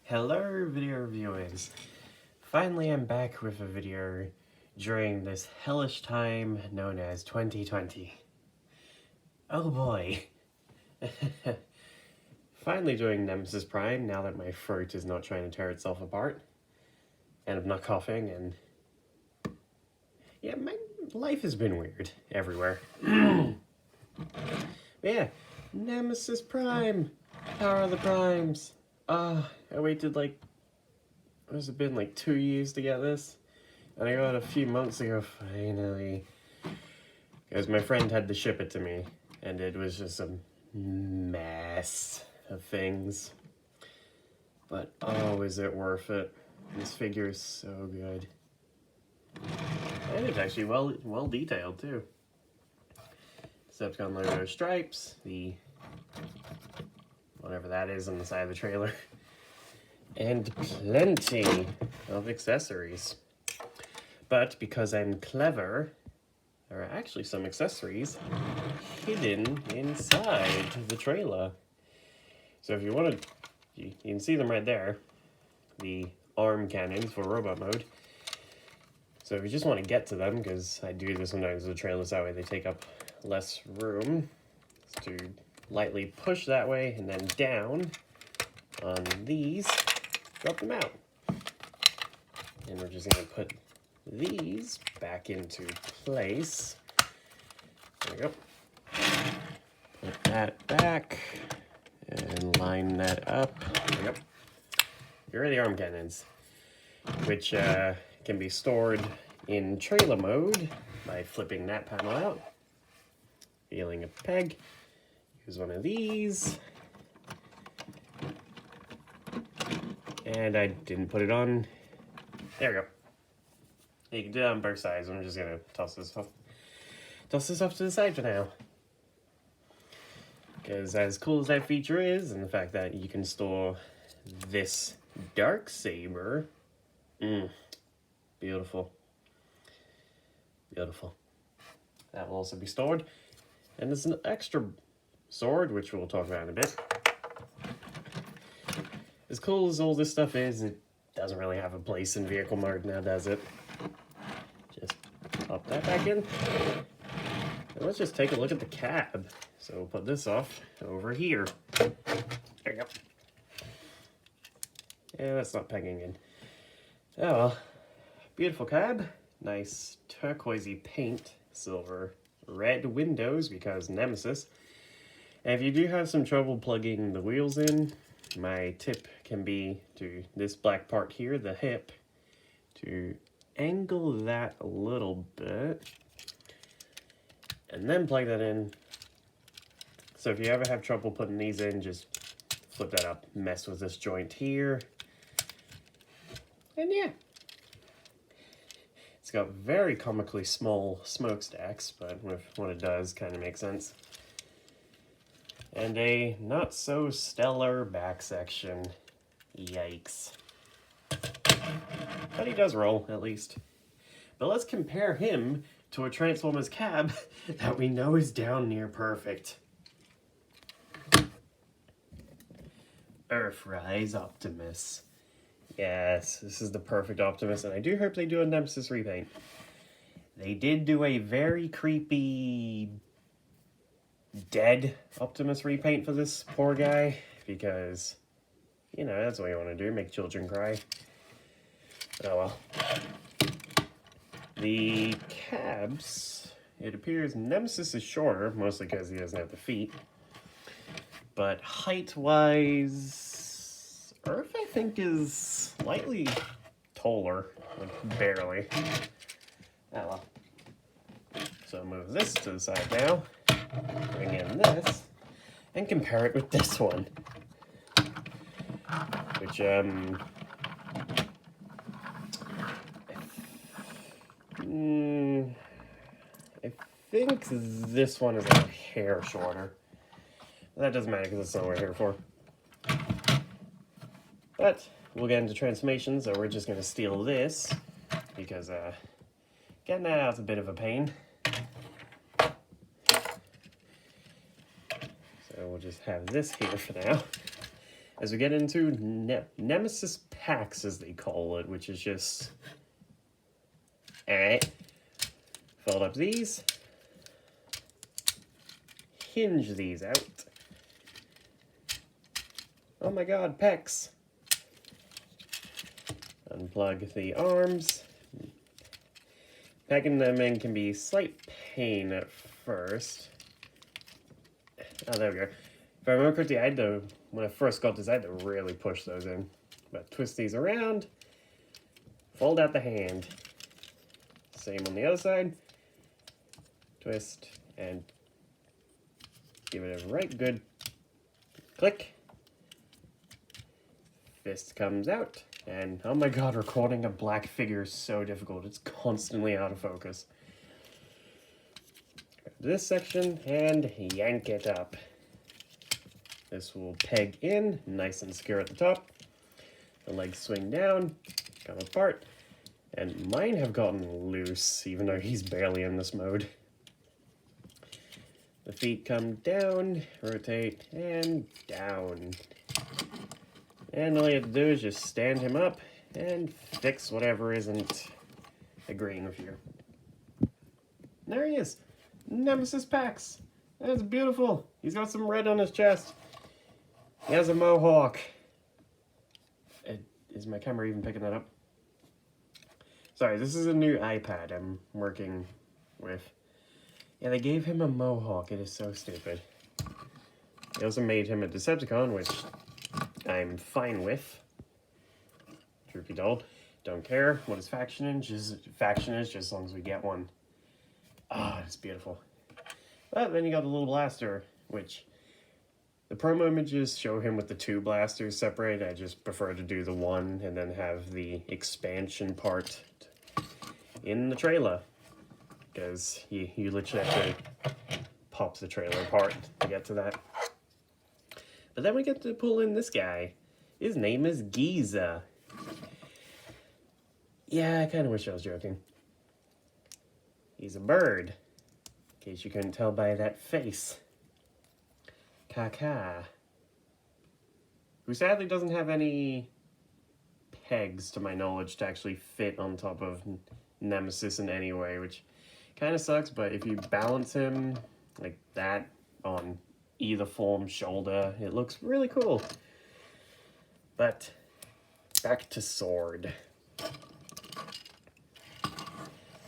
Hello video reviewers. Finally I'm back with a video during this hellish time known as 2020. Oh boy. Finally doing Nemesis Prime now that my throat is not trying to tear itself apart. And I'm not coughing and... yeah, my life has been weird everywhere. But yeah, Nemesis Prime! Power of the Primes! I waited like, what has it been, like 2 years to get this? And I got it a few months ago, finally. Because my friend had to ship it to me, and it was just a mess of things. But oh, is it worth it? This figure is so good. And it's actually well detailed too. Decepticon logo stripes, the whatever that is on the side of the trailer, and plenty of accessories. But because I'm clever, there are actually some accessories hidden inside the trailer. So if you want to, you can see them right there, the arm cannons for robot mode. So if you just want to get to them, because I do this sometimes with the trailers, that way they take up less room, is to lightly push that way and then down on these, drop them out. And we're just going to put these back into place. There we go. Put that back and line that up. There we go. Here are the arm cannons, which can be stored in trailer mode by flipping that panel out, feeling a peg. Use one of these. And I didn't put it on. There we go. You can do it on both sides. I'm just gonna toss this off to the side for now. Because as cool as that feature is, and the fact that you can store this dark Saber, beautiful. Beautiful. That will also be stored. And there's an extra sword, which we'll talk about in a bit. As cool as all this stuff is, it doesn't really have a place in vehicle mode now, does it? Just pop that back in. And let's just take a look at the cab. So we'll put this off over here. There you go. Yeah, that's not pegging in. Oh well. Beautiful cab. Nice turquoisey paint. Silver red windows because Nemesis. And if you do have some trouble plugging the wheels in, my tip can be to this black part here, the hip, to angle that a little bit and then plug that in. So if you ever have trouble putting these in, just flip that up, mess with this joint here, and yeah. It's got very comically small smokestacks, but with what it does, kind of makes sense. And a not so stellar back section. Yikes. But he does roll, at least. But let's compare him to a Transformers cab that we know is down near perfect. Earthrise Optimus. Yes, this is the perfect Optimus, and I do hope they do a Nemesis repaint. They did do a very creepy dead Optimus repaint for this poor guy, because, you know, that's what you want to do, make children cry. Oh well. The cabs, it appears Nemesis is shorter, mostly because he doesn't have the feet. But height-wise, Earth, I think, is slightly taller, like barely. Oh well. So move this to the side now, bring in this, and compare it with this one. Which, I think this one is a hair shorter. That doesn't matter because that's not what we're here for. But we'll get into transformations, so we're just going to steal this, because getting that out is a bit of a pain. So we'll just have this here for now. as we get into Nemesis packs, as they call it, which is just... Alright. Fold up these. Hinge these out. Oh my god, pecs. Unplug the arms. Packing them in can be slight pain at first. Oh, there we go. If I remember correctly, I had to, when I first got this, I had to really push those in. But twist these around, fold out the hand. Same on the other side. Twist, and give it a right good click. Fist comes out, and oh my god, recording a black figure is so difficult. It's constantly out of focus. Grab this section and yank it up. This will peg in, nice and secure at the top. The legs swing down, come apart, and mine have gotten loose, even though he's barely in this mode. The feet come down, rotate, and down. And all you have to do is just stand him up and fix whatever isn't agreeing with you. There he is, Nemesis Pax. That's beautiful. He's got some red on his chest. He has a mohawk. Is my camera even picking that up? Sorry, this is a new iPad I'm working with. Yeah, they gave him a mohawk. It is so stupid. They also made him a Decepticon, which I'm fine with. Truth be told, don't care what his faction is, just as long as we get one. Ah, it's beautiful. But then you got the little blaster, which the promo images show him with the two blasters separate. I just prefer to do the one and then have the expansion part in the trailer, because you literally have to pop the trailer apart to get to that. But then we get to pull in this guy. His name is Giza. Yeah, I kind of wish I was joking. He's a bird, in case you couldn't tell by that face. Kaka. Who sadly doesn't have any pegs, to my knowledge, to actually fit on top of Nemesis in any way, which kind of sucks, but if you balance him like that on either form shoulder, it looks really cool. But back to sword.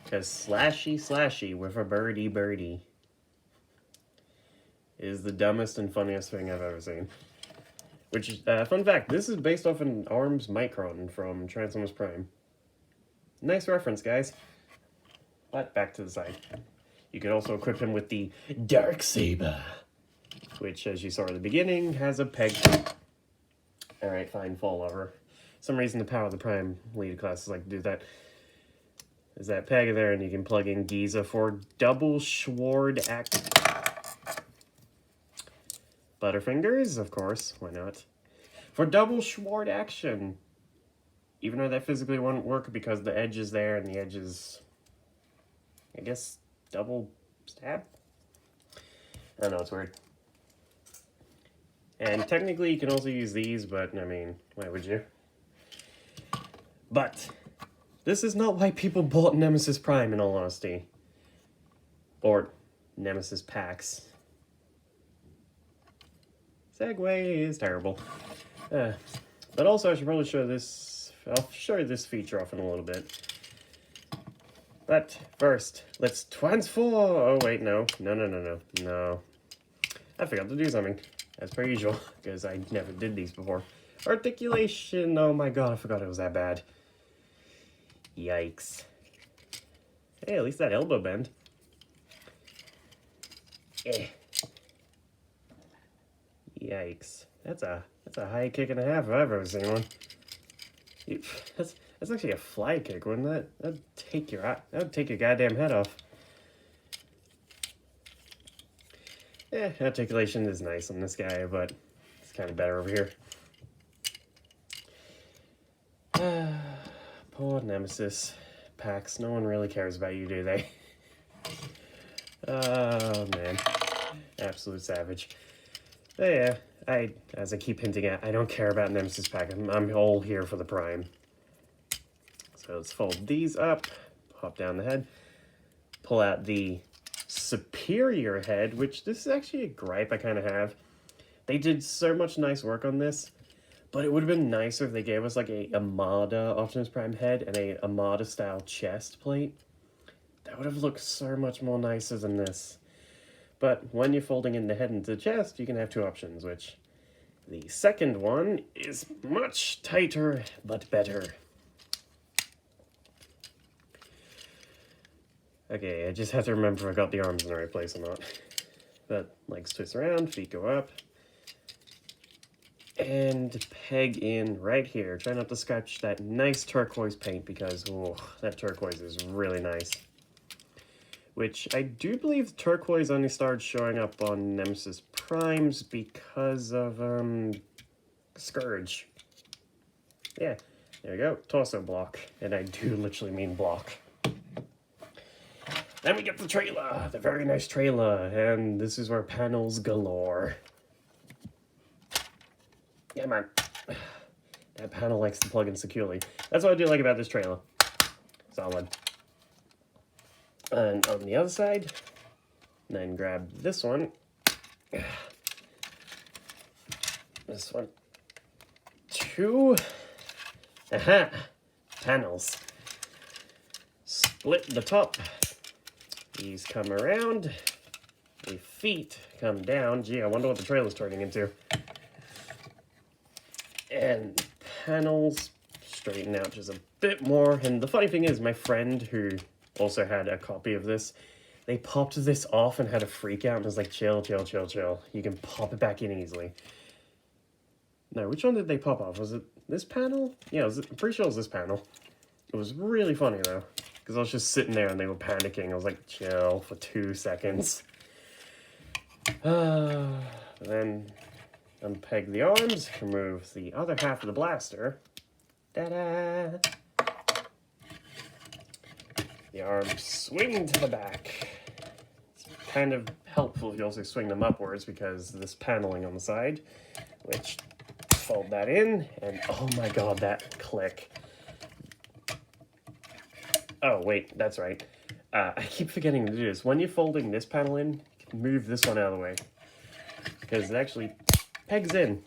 Because slashy with a birdie is the dumbest and funniest thing I've ever seen. Which, fun fact, this is based off an Arms Micron from Transformers Prime. Nice reference, guys. But back to the side. You could also equip him with the Dark Saber, which, as you saw at the beginning, has a peg. Alright, fine, fall over. For some reason, the Power of the Prime leader classes like to do that. There's that peg there, and you can plug in Giza for double sword act. Butterfingers, of course, why not? For double sword action. Even though that physically won't work because the edge is there and the edge is, I guess, double stab? I don't know, it's weird. And technically you can also use these, but I mean, why would you? But this is not why people bought Nemesis Prime, in all honesty. Or Nemesis Pax. Segue is terrible. But also I should probably show this, I'll show you this feature off in a little bit. But first, let's transform. Oh wait, no. I forgot to do something, as per usual, because I never did these before. Articulation, oh my god, I forgot it was that bad. Yikes. Hey, at least that elbow bend. Eh. Yikes. That's a high kick and a half if I've ever seen one. That's actually a fly kick, wouldn't it? That'd take your goddamn head off. Yeah, articulation is nice on this guy, but it's kind of better over here. Poor Nemesis Pax. No one really cares about you, do they? Oh, man. Absolute savage. Oh yeah, as I keep hinting at, I don't care about Nemesis pack. I'm all here for the Prime. So let's fold these up, pop down the head, pull out the superior head, which this is actually a gripe I kind of have. They did so much nice work on this, but it would have been nicer if they gave us like a Armada Optimus Prime head and a Armada style chest plate. That would have looked so much more nicer than this. But when you're folding in the head into the chest, you can have two options, which the second one is much tighter but better. Okay, I just have to remember if I got the arms in the right place or not. But legs twist around, feet go up. And peg in right here. Try not to scratch that nice turquoise paint because, oh, that turquoise is really nice. Which I do believe turquoise only started showing up on Nemesis Primes because of, Scourge. Yeah, there we go, torso block. And I do literally mean block. Then we get the trailer, the very nice trailer, and this is where panels galore. Yeah, man. That panel likes to plug in securely. That's what I do like about this trailer. Solid. And on the other side, then grab this one. This one. Two. Aha! Panels. Split the top. These come around. The feet come down. Gee, I wonder what the trailer's turning into. And panels straighten out just a bit more. And the funny thing is, my friend who also had a copy of this, they popped this off and had a freak out and was like, chill, chill, chill, chill. You can pop it back in easily. No, which one did they pop off? Was it this panel? Yeah, I'm pretty sure it was this panel. It was really funny though, because I was just sitting there and they were panicking. I was like, chill for 2 seconds. Then unpeg the arms, remove the other half of the blaster. Ta-da! The arms swing to the back. It's kind of helpful if you also swing them upwards because this paneling on the side, which fold that in, and oh my god, that click. Oh, wait, that's right. I keep forgetting to do this. When you're folding this panel in, move this one out of the way. Because it actually pegs in.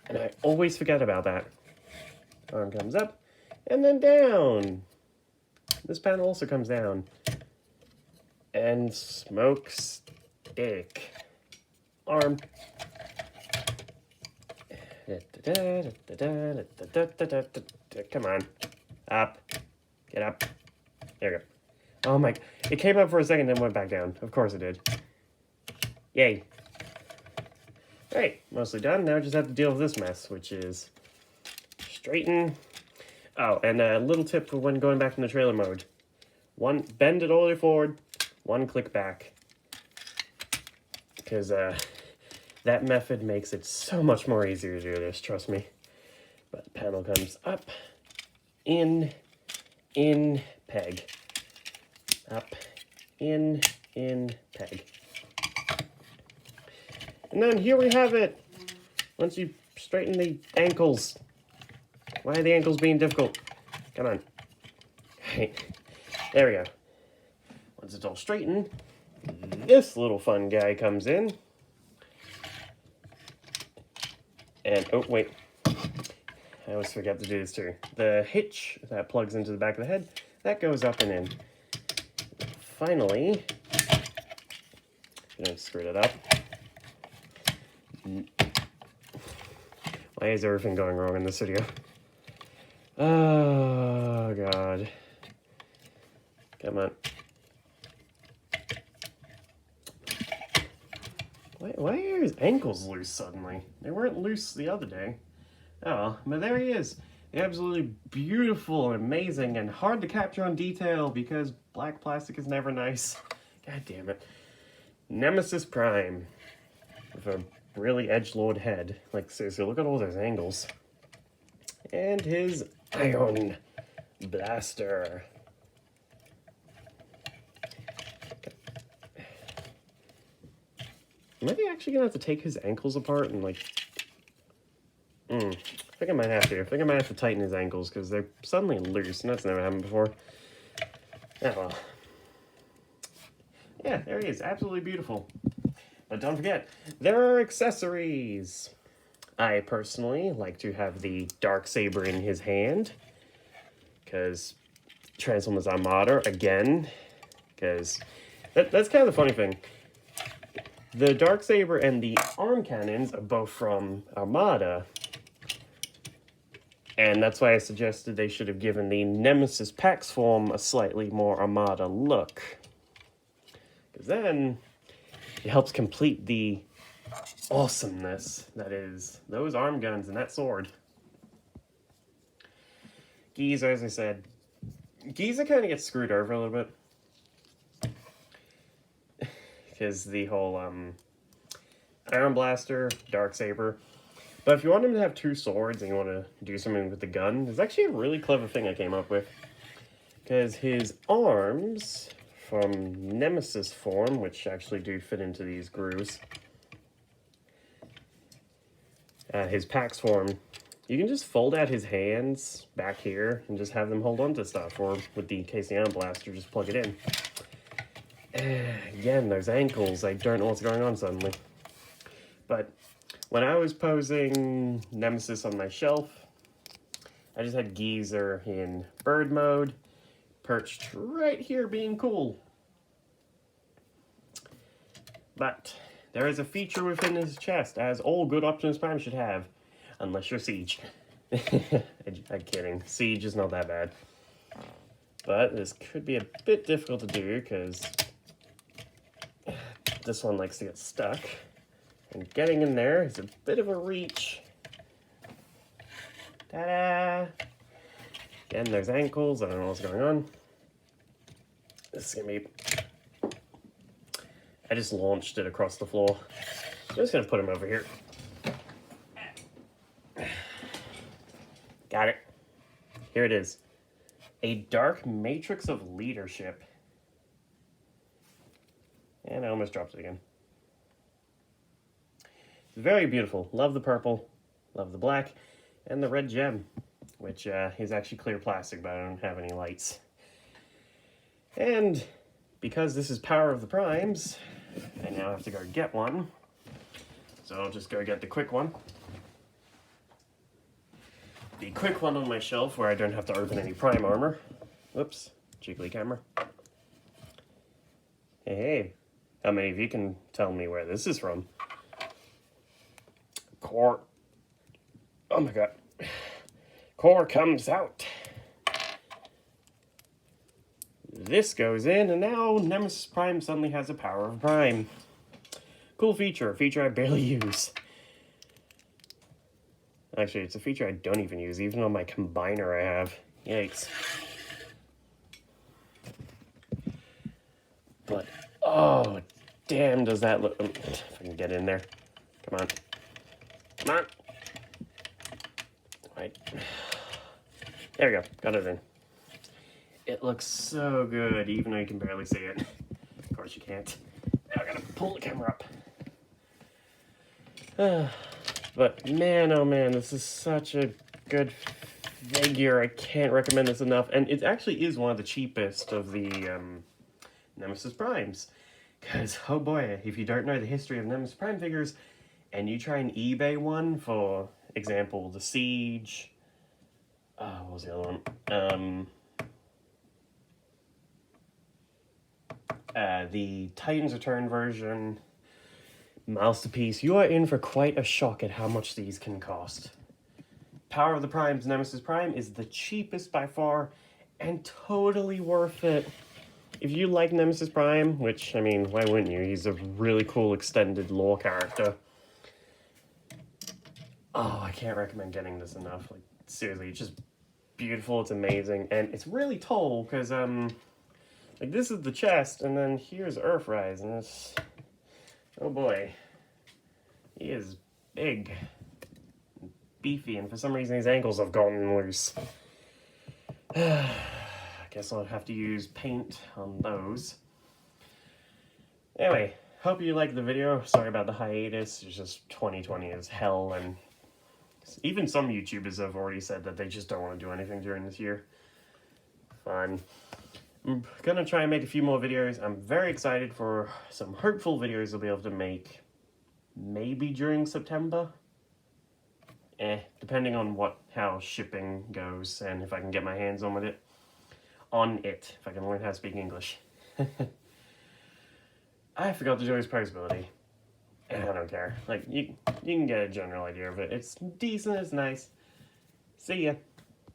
And I always forget about that. Arm comes up, and then down. This panel also comes down. And smoke stick. Arm. Come on. Up. Get up. There we go. Oh my... It came up for a second and went back down. Of course it did. Yay. Alright, mostly done. Now I just have to deal with this mess, which is... straighten... Oh, and a little tip for when going back in the trailer mode. Bend it all the way forward, one click back. Because that method makes it so much more easier to do this, trust me. But the panel comes up, in, peg. Up, in, peg. And then here we have it. Once you straighten the ankles. Why are the ankles being difficult? Come on. Right. There we go. Once it's all straightened, this little fun guy comes in. And, oh, wait. I always forget to do this too. The hitch that plugs into the back of the head, that goes up and in. Finally, I'm gonna screw that up. Why is everything going wrong in this video? Oh, God. Come on. Why are his ankles loose suddenly? They weren't loose the other day. Oh, but there he is. Absolutely beautiful and amazing and hard to capture on detail because black plastic is never nice. God damn it. Nemesis Prime. With a really edgelord head. Like, seriously, look at all those angles. And his iron blaster. Am I actually gonna have to take his ankles apart and like... I think I might have to. I think I might have to tighten his ankles because they're suddenly loose, and that's never happened before. Oh well. Yeah, there he is. Absolutely beautiful. But don't forget, there are accessories. I personally like to have the dark saber in his hand, because Transformers Armada, again, because that's kind of the funny thing. The dark saber and the arm cannons are both from Armada, and that's why I suggested they should have given the Nemesis Pax form a slightly more Armada look. Because then it helps complete the awesomeness that is those arm guns and that sword. Giza, as I said, Giza kind of gets screwed over a little bit. Because the whole Iron Blaster, Dark Saber. But if you want him to have two swords and you want to do something with the gun, there's actually a really clever thing I came up with. Because his arms from Nemesis form, which actually do fit into these grooves, his Pax form, you can just fold out his hands back here and just have them hold on to stuff, or with the Iron Blaster, just plug it in. Again, those ankles, I don't know what's going on suddenly. But when I was posing Nemesis on my shelf, I just had Geezer in bird mode, perched right here being cool. But there is a feature within his chest, as all good Optimus Prime should have, unless you're Siege. I'm kidding. Siege is not that bad. But this could be a bit difficult to do, because this one likes to get stuck. And getting in there is a bit of a reach. Ta-da! Again, there's ankles. I don't know what's going on. This is going to be... I just launched it across the floor. I'm just going to put him over here. Got it. Here it is. A dark matrix of leadership. And I almost dropped it again. It's very beautiful. Love the purple. Love the black. And the red gem. Which is actually clear plastic, but I don't have any lights. And because this is Power of the Primes, I now have to go get one. So I'll just go get the quick one. The quick one on my shelf where I don't have to open any Prime armor. Whoops, jiggly camera. Hey, how many of you can tell me where this is from? Core. Oh my god. Core comes out. This goes in, and now Nemesis Prime suddenly has the power of Prime. Cool feature, a feature I barely use. Actually, it's a feature I don't even use, even on my combiner I have. Yikes. But, oh, damn, does that look... If I can get in there. Come on. Come on. Right. There we go. Got it in. It looks so good, even though you can barely see it. Of course you can't. Now I gotta pull the camera up. But man, oh man, this is such a good figure. I can't recommend this enough. And it actually is one of the cheapest of the Nemesis Primes. Because, oh boy, if you don't know the history of Nemesis Prime figures, and you try and eBay one, for example, the Siege... what was the other one? The Titans Return version, Masterpiece, you are in for quite a shock at how much these can cost. Power of the Primes Nemesis Prime is the cheapest by far, and totally worth it. If you like Nemesis Prime, which, I mean, why wouldn't you? He's a really cool extended lore character. Oh, I can't recommend getting this enough. Like, seriously, it's just beautiful, it's amazing, and it's really tall, because, like, this is the chest, and then here's Earthrise, and it's... Oh boy. He is big. And beefy, and for some reason his ankles have gotten loose. I guess I'll have to use paint on those. Anyway, hope you liked the video. Sorry about the hiatus. It's just 2020 is hell, and even some YouTubers have already said that they just don't want to do anything during this year. Fine. I'm gonna try and make a few more videos. I'm very excited for some hopeful videos I'll be able to make maybe during September. Depending on how shipping goes and if I can get my hands on it. If I can learn how to speak English. I forgot to do exposability. And I don't care. Like, you can get a general idea of it. It's decent, it's nice. See ya.